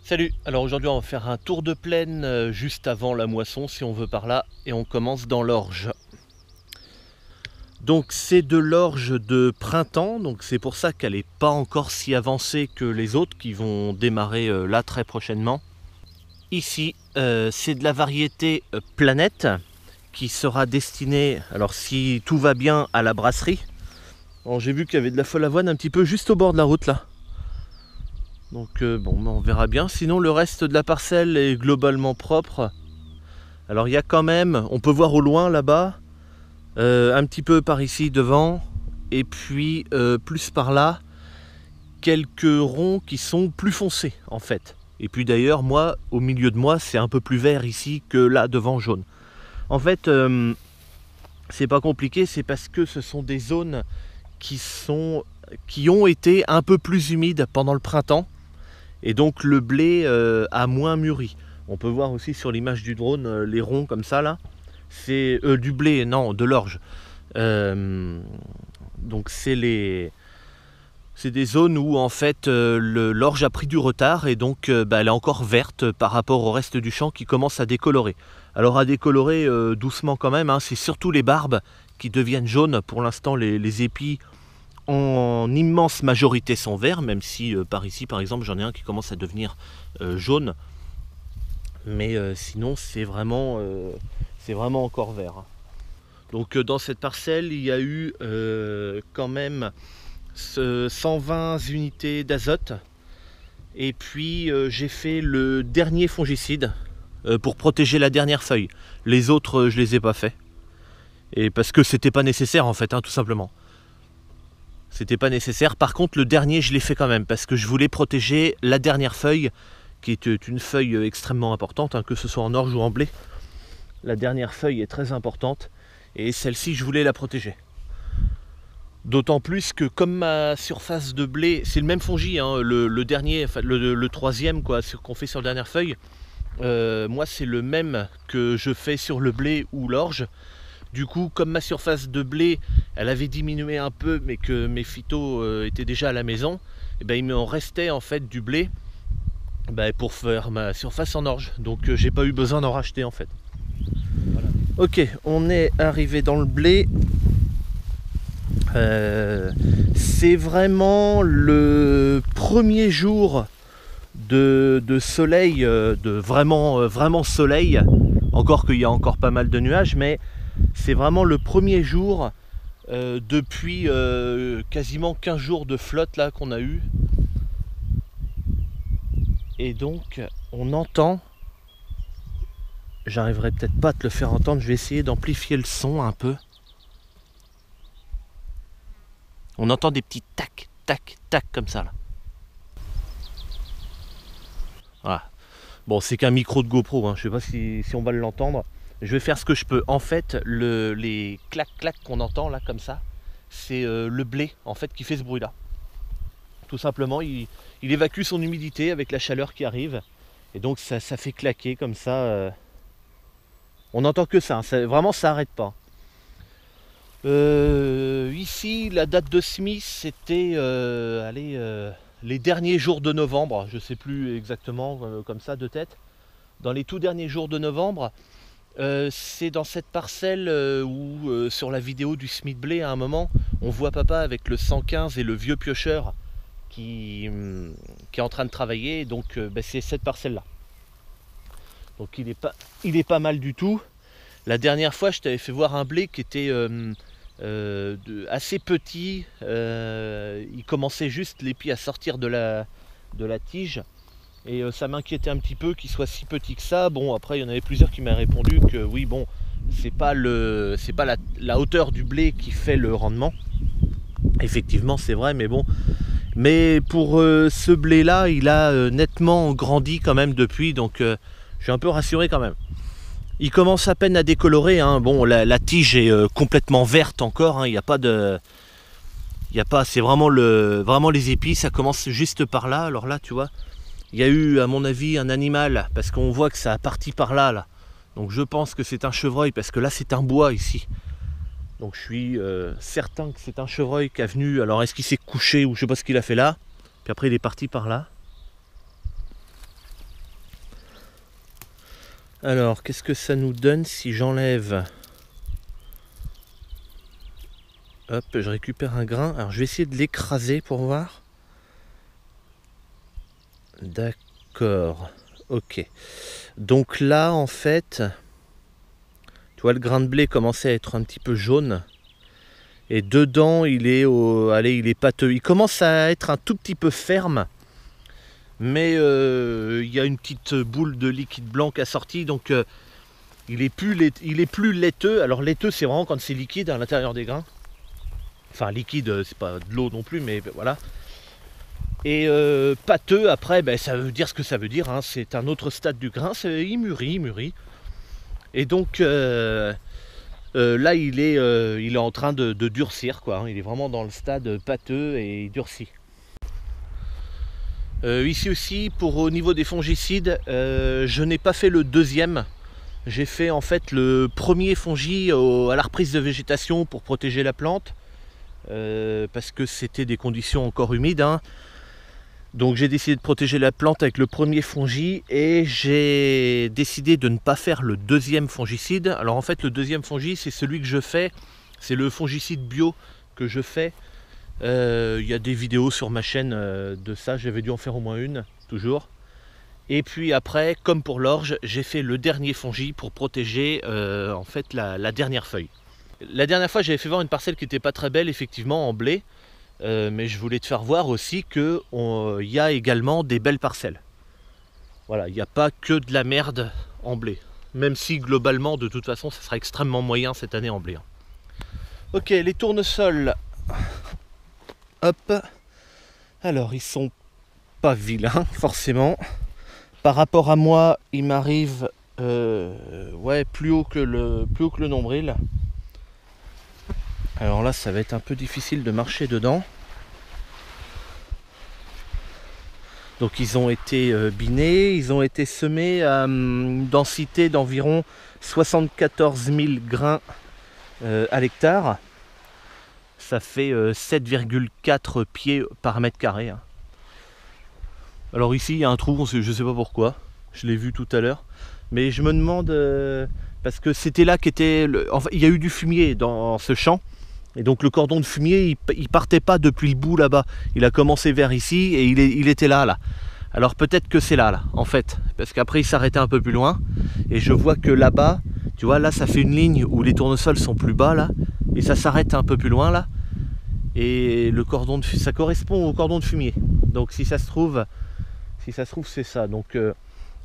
Salut, alors aujourd'hui on va faire un tour de plaine juste avant la moisson si on veut par là et on commence dans l'orge. Donc c'est de l'orge de printemps, donc c'est pour ça qu'elle n'est pas encore si avancée que les autres qui vont démarrer là très prochainement. Ici c'est de la variété Planète qui sera destinée, alors si tout va bien, à la brasserie. J'ai vu qu'il y avait de la folle avoine un petit peu juste au bord de la route là. Donc bon, on verra bien. Sinon le reste de la parcelle est globalement propre. Alors il y a quand même, on peut voir au loin là-bas, un petit peu par ici devant, et puis plus par là, quelques ronds qui sont plus foncés en fait. Et puis d'ailleurs moi, au milieu de moi, c'est un peu plus vert ici que là devant jaune. En fait, c'est pas compliqué, c'est parce que ce sont des zones qui ont été un peu plus humides pendant le printemps. Et donc le blé a moins mûri. On peut voir aussi sur l'image du drone les ronds comme ça là. C'est du blé, non, de l'orge. Donc c'est des zones où en fait l'orge a pris du retard et donc elle est encore verte par rapport au reste du champ qui commence à décolorer. Alors à décolorer doucement quand même, hein, c'est surtout les barbes qui deviennent jaunes. Pour l'instant les épis en immense majorité sont verts, même si par ici par exemple j'en ai un qui commence à devenir jaune, mais sinon c'est vraiment encore vert. Donc dans cette parcelle il y a eu quand même 120 unités d'azote, et puis j'ai fait le dernier fongicide pour protéger la dernière feuille. Les autres je les ai pas fait, et parce que c'était pas nécessaire en fait, hein, tout simplement. C'était pas nécessaire. Par contre, le dernier, je l'ai fait quand même parce que je voulais protéger la dernière feuille, qui est une feuille extrêmement importante, hein, que ce soit en orge ou en blé. La dernière feuille est très importante et celle-ci, je voulais la protéger. D'autant plus que comme ma surface de blé, c'est le même fongi, hein, le dernier, enfin le troisième quoi, qu'on fait sur la dernière feuille. Moi, c'est le même que je fais sur le blé ou l'orge. Du coup, comme ma surface de blé, elle avait diminué un peu, mais que mes phytos étaient déjà à la maison, et ben, il me restait en fait du blé pour faire ma surface en orge. Donc j'ai pas eu besoin d'en racheter en fait. Voilà. Ok, on est arrivé dans le blé. C'est vraiment le premier jour de soleil, de vraiment soleil. Encore qu'il y a encore pas mal de nuages, mais c'est vraiment le premier jour depuis quasiment 15 jours de flotte là qu'on a eu. Et donc on entend, j'arriverai peut-être pas à te le faire entendre, je vais essayer d'amplifier le son un peu. On entend des petits tac, tac, tac comme ça là. Voilà. Bon, c'est qu'un micro de GoPro, hein. Je sais pas si on va l'entendre. Je vais faire ce que je peux. En fait, les clac-clac qu'on entend là comme ça, c'est le blé en fait qui fait ce bruit là. Tout simplement, il évacue son humidité avec la chaleur qui arrive. Et donc ça fait claquer comme ça. On n'entend que ça, hein. Vraiment ça n'arrête pas. Ici, la date de semis, c'était les derniers jours de novembre. Je ne sais plus exactement comme ça de tête. Dans les tout derniers jours de novembre. C'est dans cette parcelle où sur la vidéo du semis de blé à un moment on voit papa avec le 115 et le vieux piocheur qui est en train de travailler. Donc c'est cette parcelle là. Donc il est pas mal du tout. La dernière fois je t'avais fait voir un blé qui était assez petit. Il commençait juste l'épi à sortir de la tige. Et ça m'inquiétait un petit peu qu'il soit si petit que ça. Bon, après il y en avait plusieurs qui m'ont répondu que oui, bon, c'est pas la hauteur du blé qui fait le rendement. Effectivement c'est vrai, mais bon. Mais pour ce blé là, il a nettement grandi quand même depuis, donc je suis un peu rassuré quand même. Il commence à peine à décolorer, hein. Bon, la tige est complètement verte encore, hein. Il n'y a pas de... c'est vraiment les épis, ça commence juste par là. Alors là, tu vois, il y a eu, à mon avis, un animal, parce qu'on voit que ça a parti par là, là. Donc je pense que c'est un chevreuil, parce que là c'est un bois ici. Donc je suis certain que c'est un chevreuil qui est venu. Alors est-ce qu'il s'est couché ou je sais pas ce qu'il a fait là. Puis après il est parti par là. Alors, qu'est-ce que ça nous donne si j'enlève... Hop, je récupère un grain. Alors, je vais essayer de l'écraser pour voir. D'accord. Ok. Donc là, en fait, tu vois, le grain de blé commençait à être un petit peu jaune. Et dedans, il est il est pâteux. Il commence à être un tout petit peu ferme. Mais il y a une petite boule de liquide blanc qui a sorti. Donc, il est plus laiteux. Alors, laiteux, c'est vraiment quand c'est liquide à l'intérieur des grains. Enfin, liquide, c'est pas de l'eau non plus, mais voilà. Et pâteux, après, ben, ça veut dire ce que ça veut dire. Hein. C'est un autre stade du grain. Il mûrit. Et donc, là, il est en train de durcir, quoi. Il est vraiment dans le stade pâteux et il durcit. Ici aussi, au niveau des fongicides, je n'ai pas fait le deuxième. J'ai fait en fait le premier fongi à la reprise de végétation pour protéger la plante. Parce que c'était des conditions encore humides. Hein. Donc j'ai décidé de protéger la plante avec le premier fongi et j'ai décidé de ne pas faire le deuxième fongicide. Alors en fait le deuxième fongi c'est celui que je fais, c'est le fongicide bio que je fais. Il y a des vidéos sur ma chaîne de ça, j'avais dû en faire au moins une, toujours. Et puis après, comme pour l'orge, j'ai fait le dernier fongi pour protéger en fait la dernière feuille. La dernière fois, j'avais fait voir une parcelle qui n'était pas très belle, effectivement, en blé. Mais je voulais te faire voir aussi qu'il y a également des belles parcelles. Voilà, il n'y a pas que de la merde en blé. Même si, globalement, de toute façon, ça sera extrêmement moyen cette année en blé. Ok, les tournesols. Hop. Alors, ils sont pas vilains, forcément. Par rapport à moi, ils m'arrivent ouais, plus haut que le nombril. Alors là, ça va être un peu difficile de marcher dedans. Donc ils ont été binés, ils ont été semés à une densité d'environ 74 000 grains à l'hectare. Ça fait 7,4 pieds par mètre carré. Hein. Alors ici, il y a un trou, je ne sais pas pourquoi. Je l'ai vu tout à l'heure. Mais je me demande, parce que c'était là qu'était... Enfin, il y a eu du fumier dans ce champ. Et donc le cordon de fumier, il partait pas depuis le bout là-bas. Il a commencé vers ici et il était là. Alors peut-être que c'est là, en fait. Parce qu'après il s'arrêtait un peu plus loin. Et je vois que là-bas, tu vois, là ça fait une ligne où les tournesols sont plus bas là. Et ça s'arrête un peu plus loin là. Et le cordon de fumier, ça correspond au cordon de fumier. Donc si ça se trouve c'est ça. Donc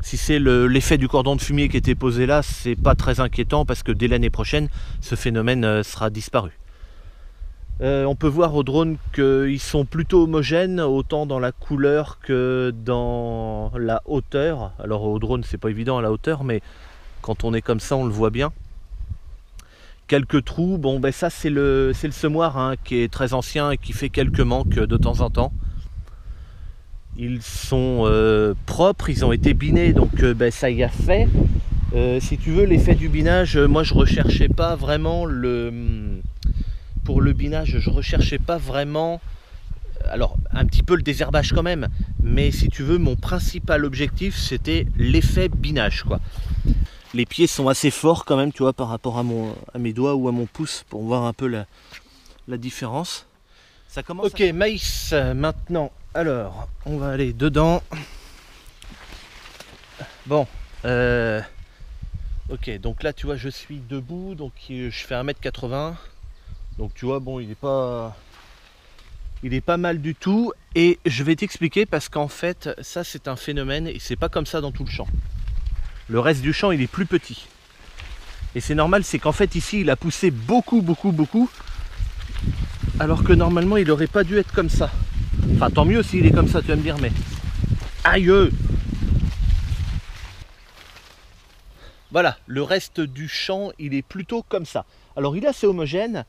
si c'est l'effet du cordon de fumier qui était posé là, c'est pas très inquiétant parce que dès l'année prochaine, ce phénomène sera disparu. On peut voir au drone qu'ils sont plutôt homogènes, autant dans la couleur que dans la hauteur. Alors au drone c'est pas évident à la hauteur, mais quand on est comme ça on le voit bien. Quelques trous, bon ben ça c'est le semoir hein, qui est très ancien et qui fait quelques manques de temps en temps. Ils sont propres, ils ont été binés, donc ben, ça y a fait. Si tu veux l'effet du binage, moi je recherchais pas vraiment pour le binage, je recherchais pas vraiment, alors un petit peu le désherbage quand même, mais si tu veux, mon principal objectif c'était l'effet binage quoi. Les pieds sont assez forts quand même, tu vois, par rapport à mes doigts ou à mon pouce, pour voir un peu la différence. Ça commence. Ok, maïs maintenant. Alors, on va aller dedans. Bon, ok, donc là tu vois, je suis debout, donc je fais 1,80 m. Donc tu vois, bon, il est pas mal du tout. Et je vais t'expliquer parce qu'en fait, ça c'est un phénomène et c'est pas comme ça dans tout le champ. Le reste du champ, il est plus petit. Et c'est normal, c'est qu'en fait ici, il a poussé beaucoup. Alors que normalement, il aurait pas dû être comme ça. Enfin, tant mieux s'il est comme ça, tu vas me dire, mais... Aïe! Voilà, le reste du champ, il est plutôt comme ça. Alors, il est assez homogène.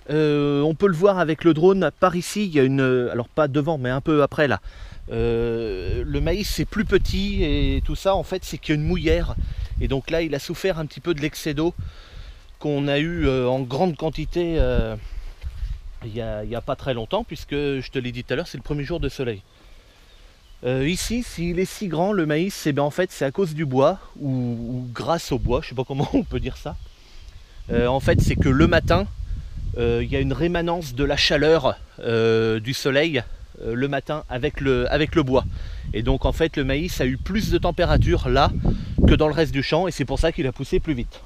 On peut le voir avec le drone. Par ici, il y a une... Alors, pas devant, mais un peu après, là. Le maïs, c'est plus petit et tout ça, en fait, c'est qu'il y a une mouillère. Et donc là, il a souffert un petit peu de l'excès d'eau qu'on a eu en grande quantité il y a pas très longtemps, puisque, je te l'ai dit tout à l'heure, c'est le premier jour de soleil. Ici, s'il est si grand le maïs, eh bien, en fait c'est à cause du bois, ou grâce au bois, je sais pas comment on peut dire ça. En fait c'est que le matin, il y a une rémanence de la chaleur du soleil le matin avec le bois. Et donc en fait le maïs a eu plus de température là que dans le reste du champ, et c'est pour ça qu'il a poussé plus vite.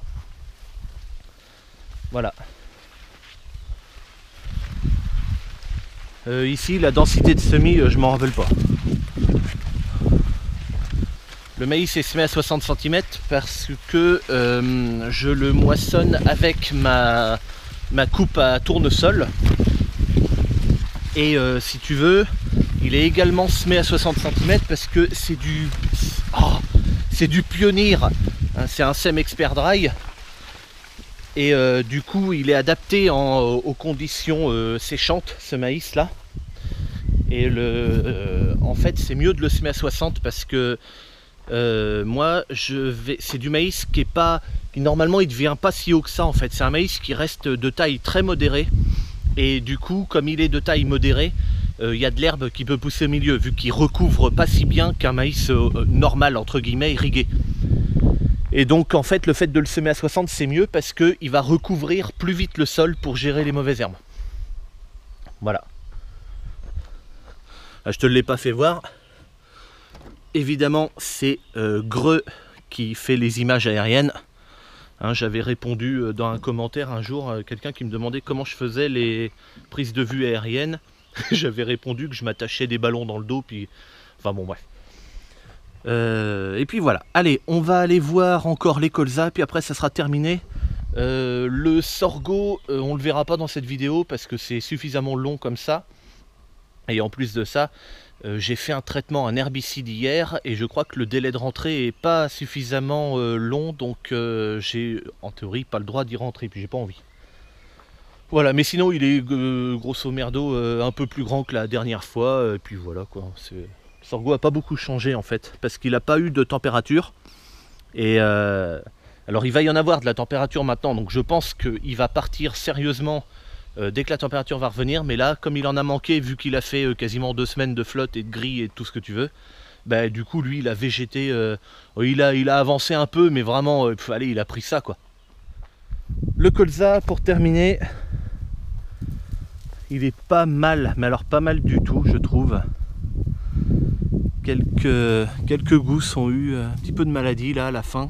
Voilà. Ici la densité de semis, je m'en rappelle pas. Le maïs est semé à 60 cm parce que je le moissonne avec ma coupe à tournesol. Et si tu veux, il est également semé à 60 cm parce que c'est du Pioneer. C'est un SEM Expert Dry. Et du coup, il est adapté aux conditions séchantes, ce maïs là. Et en fait, c'est mieux de le semer à 60 parce que moi, c'est du maïs qui normalement il ne devient pas si haut que ça en fait. C'est un maïs qui reste de taille très modérée. Et du coup, comme il est de taille modérée, il y a de l'herbe qui peut pousser au milieu, vu qu'il recouvre pas si bien qu'un maïs normal, entre guillemets, irrigué. Et donc en fait, le fait de le semer à 60, c'est mieux parce qu'il va recouvrir plus vite le sol pour gérer les mauvaises herbes. Voilà. Là, je te l'ai pas fait voir. Évidemment, c'est Greux qui fait les images aériennes. Hein, j'avais répondu dans un commentaire un jour, quelqu'un qui me demandait comment je faisais les prises de vue aériennes. J'avais répondu que je m'attachais des ballons dans le dos, puis... Enfin bon, bref. Et puis voilà. Allez, on va aller voir encore les colzas, puis après ça sera terminé. Le sorgho, on le verra pas dans cette vidéo parce que c'est suffisamment long comme ça. Et en plus de ça, j'ai fait un traitement, un herbicide hier, et je crois que le délai de rentrée est pas suffisamment long, donc j'ai en théorie pas le droit d'y rentrer, puis j'ai pas envie. Voilà, mais sinon il est grosso merdo un peu plus grand que la dernière fois, et puis voilà quoi. Le sorgho a pas beaucoup changé en fait, parce qu'il n'a pas eu de température. Et alors il va y en avoir de la température maintenant, donc je pense qu'il va partir sérieusement dès que la température va revenir, mais là comme il en a manqué, vu qu'il a fait quasiment 2 semaines de flotte et de gris et tout ce que tu veux, bah, du coup lui il a végété, il a avancé un peu, mais vraiment allez, il a pris ça quoi. Le colza pour terminer, il est pas mal, mais alors pas mal du tout je trouve. Quelques gousses ont eu un petit peu de maladie là à la fin,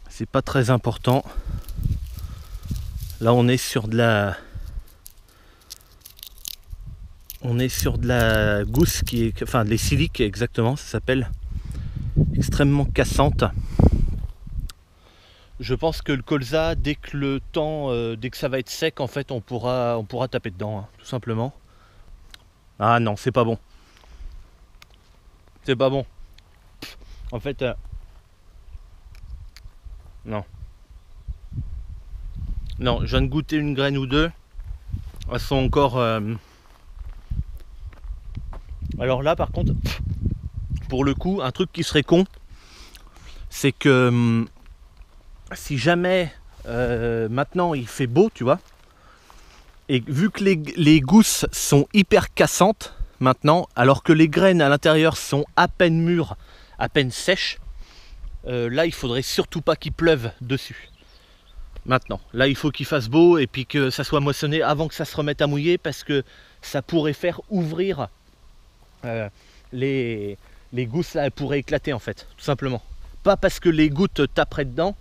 c'est pas très important. Là on est sur de la gousse qui est, enfin de l'essilique exactement, ça s'appelle, extrêmement cassante. Je pense que le colza, dès que ça va être sec, en fait on pourra taper dedans, hein, tout simplement. Ah non, c'est pas bon. C'est pas bon. En fait, non. Non, je viens de goûter une graine ou deux. Elles sont encore... Alors là, par contre, pour le coup, un truc qui serait con, c'est que si jamais maintenant il fait beau, tu vois, et vu que les gousses sont hyper cassantes maintenant, alors que les graines à l'intérieur sont à peine mûres, à peine sèches, là il faudrait surtout pas qu'il pleuve dessus. Maintenant, là il faut qu'il fasse beau et puis que ça soit moissonné avant que ça se remette à mouiller, parce que ça pourrait faire ouvrir les gousses là, elles pourraient éclater en fait, tout simplement. Pas parce que les gouttes taperaient dedans,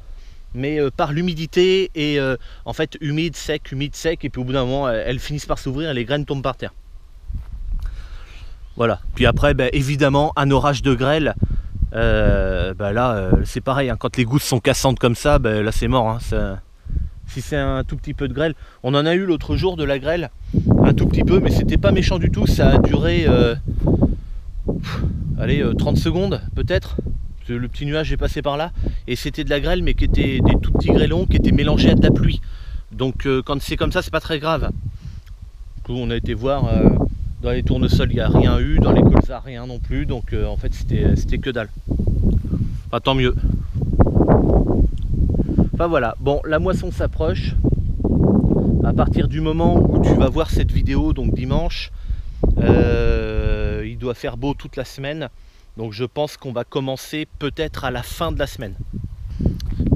mais par l'humidité et en fait humide, sec, et puis au bout d'un moment elles finissent par s'ouvrir et les graines tombent par terre. Voilà, puis après ben, évidemment un orage de grêle, ben là c'est pareil, hein. Quand les gousses sont cassantes comme ça, ben, là c'est mort, hein. Si c'est un tout petit peu de grêle, on en a eu l'autre jour de la grêle, un tout petit peu, mais c'était pas méchant du tout, ça a duré allez, 30 secondes peut-être. Le petit nuage est passé par là et c'était de la grêle, mais qui était des tout petits grêlons qui étaient mélangés à de la pluie. Donc quand c'est comme ça, c'est pas très grave. Du coup on a été voir dans les tournesols, il n'y a rien eu, dans les colzas rien non plus, donc en fait c'était que dalle. Enfin tant mieux. Enfin voilà, bon, la moisson s'approche. À partir du moment où tu vas voir cette vidéo, donc dimanche, il il doit faire beau toute la semaine. Donc je pense qu'on va commencer peut-être à la fin de la semaine.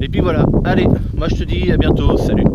Et puis voilà, allez, moi je te dis à bientôt, salut.